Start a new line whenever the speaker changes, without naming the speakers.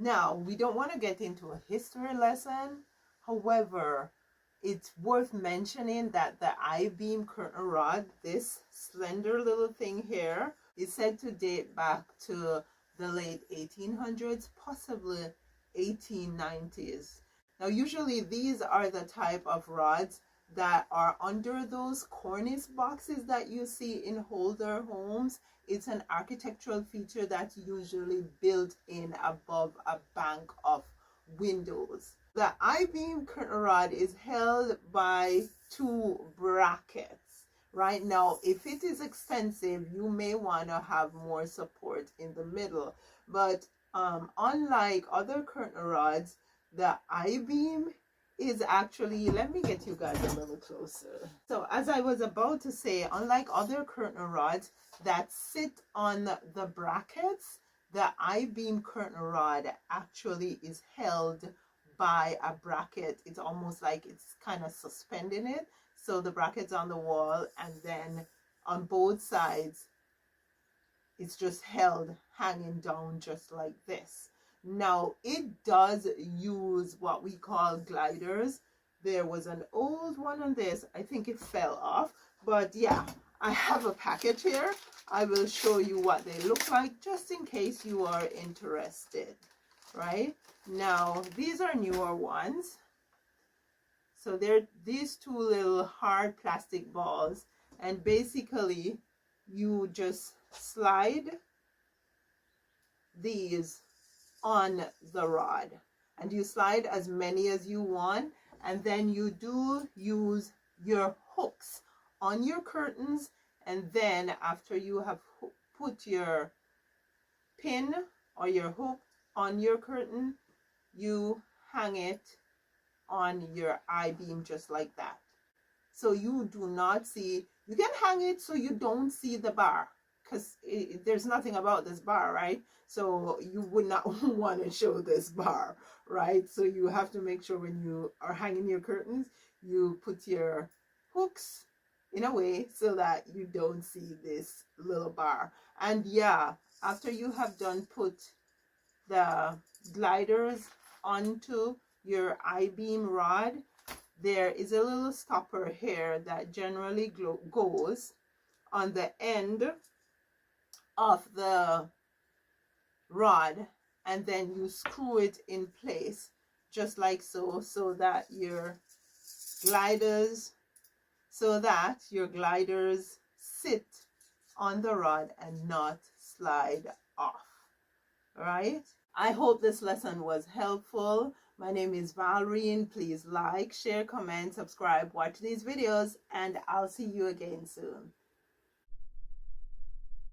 Now, we don't want to get into a history lesson. However, it's worth mentioning that the I-beam curtain rod, this slender little thing here, is said to date back to the late 1800s, possibly 1890s. Now, usually these are the type of rods that are under those cornice boxes that you see in older homes. It's an architectural feature that's usually built in above a bank of windows. The I-beam curtain rod is held by two brackets. Right now, if it is expensive, you may want to have more support in the middle. But unlike other curtain rods, the I-beam is actually, let me get you guys a little closer. So as I was about to say, unlike other curtain rods that sit on the brackets, the I-beam curtain rod actually is held by a bracket. It's almost like it's kind of suspending it. So the bracket's on the wall, and then on both sides, it's just held hanging down just like this. Now, it does use what we call gliders. There was an old one on this. I think it fell off. But yeah, I have a package here. I will show you what they look like just in case you are interested. Right? Now, these are newer ones. So they're these two little hard plastic balls. And basically, you just slide these on the rod, and you slide as many as you want, and then you do use your hooks on your curtains, and then after you have put your pin or your hook on your curtain, you hang it on your I-beam just like that. So you do not see, you can hang it so you don't see the bar, because there's nothing about this bar, right? So you would not want to show this bar, right? So you have to make sure when you are hanging your curtains, you put your hooks in a way so that you don't see this little bar. And yeah, after you have done put the gliders onto your I-beam rod, there is a little stopper here that generally goes on the end of the rod, and then you screw it in place just like so, so that your gliders sit on the rod and not slide off. Right? I hope this lesson was helpful. My name is Valrine. Please like, share, comment, subscribe, watch these videos, and I'll see you again soon.